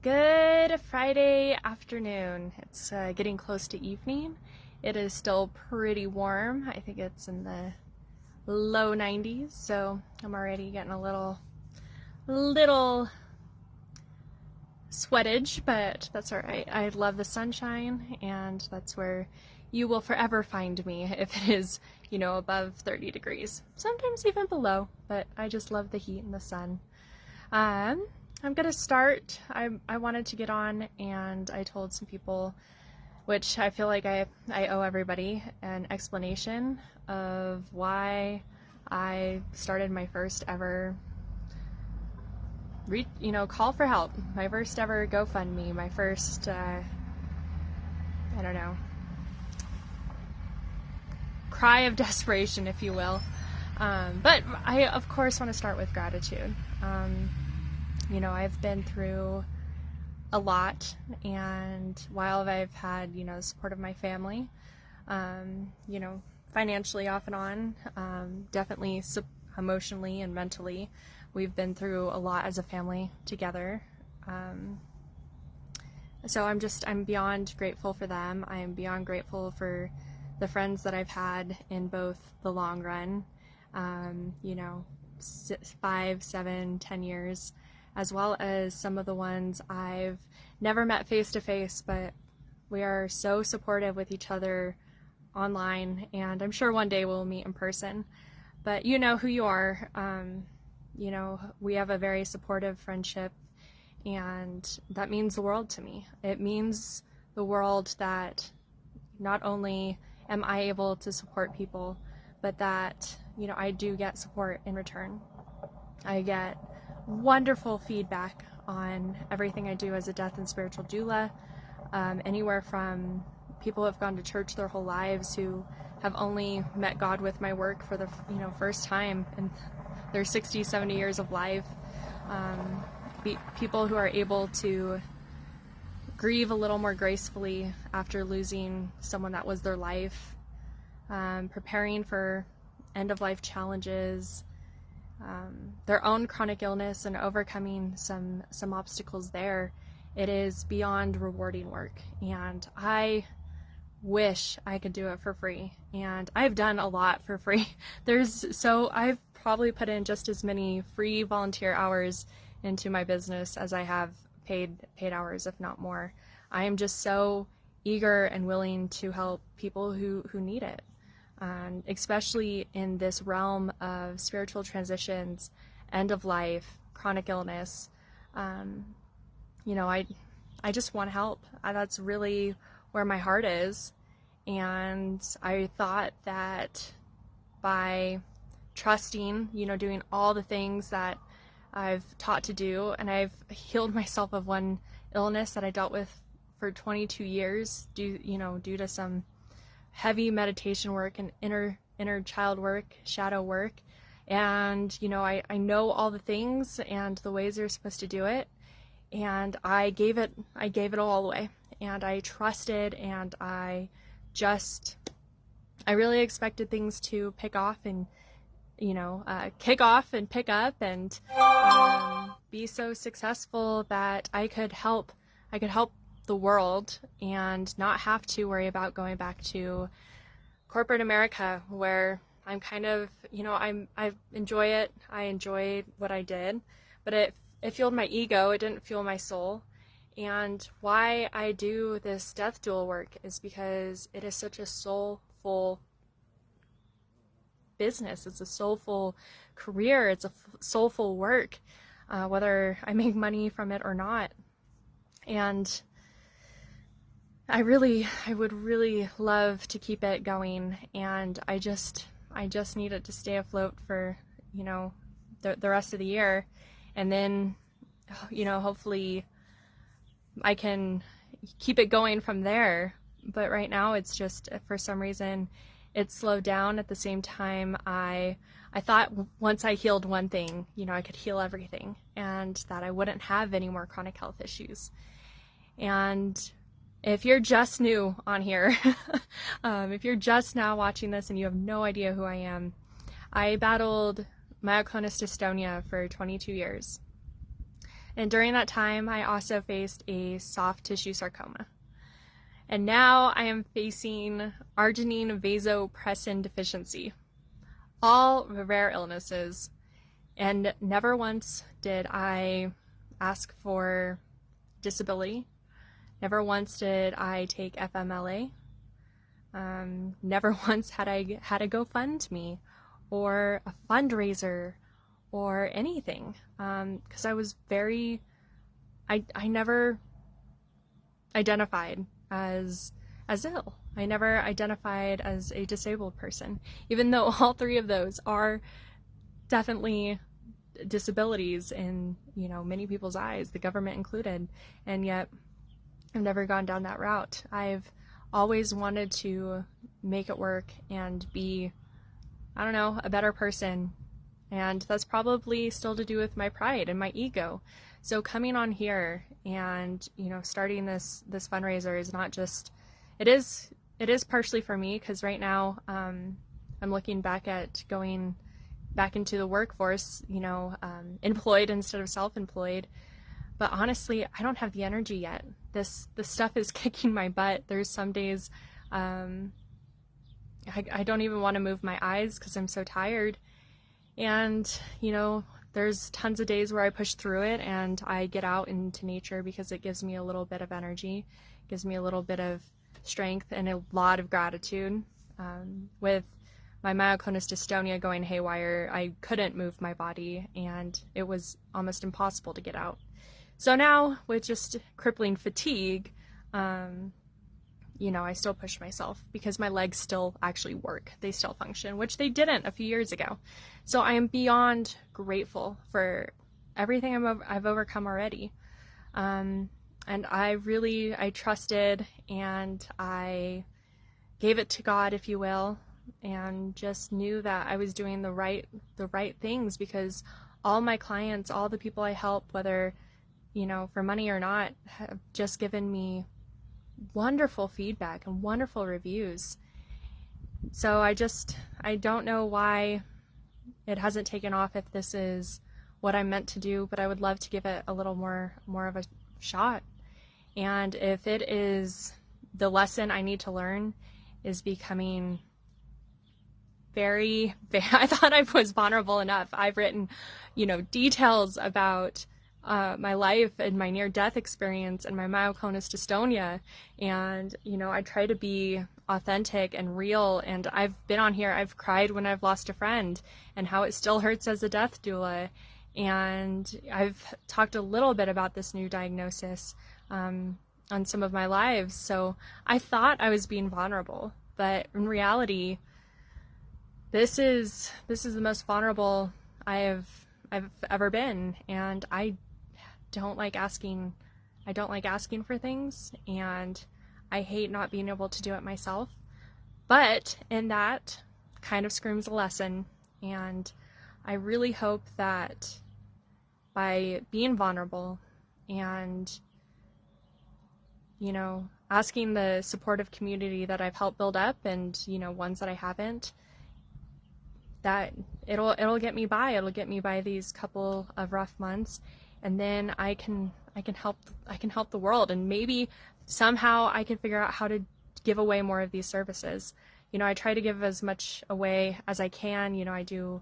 Good Friday afternoon. It's getting close to evening. It is still pretty warm. I think it's in the low 90s, so I'm already getting a little sweatage, but that's all right. I love the sunshine, and that's where you will forever find me if it is, above 30 degrees. Sometimes even below, but I just love the heat and the sun. I'm gonna start. I wanted to get on, and I told some people, which I feel like I owe everybody an explanation of why I started my first ever call for help, my first ever GoFundMe, my first cry of desperation, if you will. But I of course want to start with gratitude. I've been through a lot, and while I've had, the support of my family, financially off and on, definitely emotionally and mentally, we've been through a lot as a family together. So I'm beyond grateful for them. I am beyond grateful for the friends that I've had in both the long run, 5, 7, 10 years, as well as some of the ones I've never met face to face, but we are so supportive with each other online, and I'm sure one day we'll meet in person. But you know who you are. We have a very supportive friendship, and that means the world to me. It means the world that not only am I able to support people, but that, I do get support in return. I get wonderful feedback on everything I do as a death and spiritual doula, anywhere from people who have gone to church their whole lives who have only met God with my work for the first time in their 60, 70 years of life, people who are able to grieve a little more gracefully after losing someone that was their life, preparing for end-of-life challenges, their own chronic illness, and overcoming some obstacles there. It is beyond rewarding work, and I wish I could do it for free, and I've done a lot for free. I've probably put in just as many free volunteer hours into my business as I have paid hours, if not more. I am just so eager and willing to help people who need it. Especially in this realm of spiritual transitions, end of life, chronic illness. I just want to help. That's really where my heart is. And I thought that by trusting, doing all the things that I've taught to do, and I've healed myself of one illness that I dealt with for 22 years due to some heavy meditation work and inner child work, shadow work. And, I know all the things and the ways you're supposed to do it. And I gave it all away, and I trusted, and I really expected things to pick off and, kick off and pick up and be so successful that I could help the world and not have to worry about going back to corporate America, where I'm kind of, I enjoy it. I enjoyed what I did, but it fueled my ego. It didn't fuel my soul. And why I do this death dual work is because it is such a soulful business. It's a soulful career. It's a soulful work, whether I make money from it or not. And I would really love to keep it going, and I just need it to stay afloat for, the rest of the year, and then, hopefully I can keep it going from there. But right now it's just, for some reason, it's slowed down. At the same time, I thought once I healed one thing, I could heal everything, and that I wouldn't have any more chronic health issues. And if you're just new on here, if you're just now watching this and you have no idea who I am, I battled myoclonus dystonia for 22 years. And during that time, I also faced a soft tissue sarcoma. And now I am facing arginine vasopressin deficiency. All rare illnesses. And never once did I ask for disability. Never once did I take FMLA. Never once had I had a GoFundMe or a fundraiser or anything. Because I was I never identified as ill. I never identified as a disabled person, even though all three of those are definitely disabilities in, many people's eyes, the government included. And yet I've never gone down that route. I've always wanted to make it work and be, a better person. And that's probably still to do with my pride and my ego. So coming on here and, starting this fundraiser is not just, it is partially for me, because right now I'm looking back at going back into the workforce, employed instead of self-employed. But honestly, I don't have the energy yet. This stuff is kicking my butt. There's some days I don't even want to move my eyes because I'm so tired. And, there's tons of days where I push through it and I get out into nature because it gives me a little bit of energy, gives me a little bit of strength and a lot of gratitude. With my myoclonus dystonia going haywire, I couldn't move my body and it was almost impossible to get out. So now with just crippling fatigue, I still push myself because my legs still actually work. They still function, which they didn't a few years ago. So I am beyond grateful for everything I've overcome already. And I trusted and I gave it to God, if you will, and just knew that I was doing the right things, because all my clients, all the people I help, whether, for money or not, have just given me wonderful feedback and wonderful reviews. So I don't know why it hasn't taken off, if this is what I'm meant to do, but I would love to give it a little more of a shot. And if it is the lesson I need to learn is becoming I thought I was vulnerable enough. I've written, details about my life and my near-death experience and my myoclonus dystonia. And, I try to be authentic and real. And I've been on here, I've cried when I've lost a friend and how it still hurts as a death doula. And I've talked a little bit about this new diagnosis on some of my lives. So I thought I was being vulnerable, but in reality, this is the most vulnerable I've ever been. And I don't like asking for things, and I hate not being able to do it myself. But in that kind of screams a lesson, and I really hope that by being vulnerable and asking the supportive community that I've helped build up, and ones that I haven't, that it'll get me by. It'll get me by these couple of rough months. And then I can help the world, and maybe somehow I can figure out how to give away more of these services. I try to give as much away as I can. I do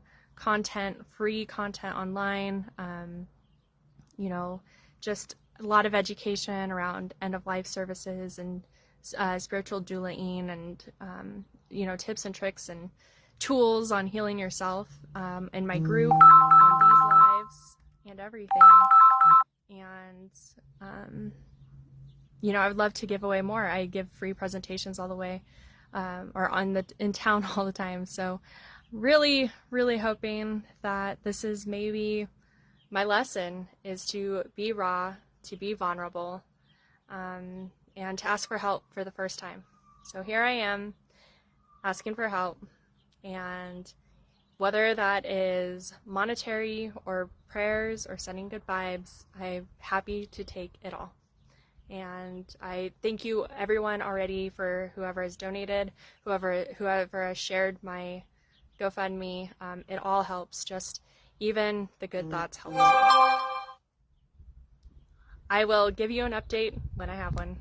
free content online, just a lot of education around end-of-life services and spiritual doulaing, and tips and tricks and tools on healing yourself, in my group, on these lives, and everything. And I would love to give away more. I give free presentations all the way, or in town all the time. So really, really hoping that this is maybe my lesson, is to be raw, to be vulnerable, and to ask for help for the first time. So here I am asking for help, and whether that is monetary or prayers or sending good vibes, I'm happy to take it all. And I thank you everyone already for whoever has donated, whoever has shared my GoFundMe. It all helps. Just even the good thoughts help too. I will give you an update when I have one.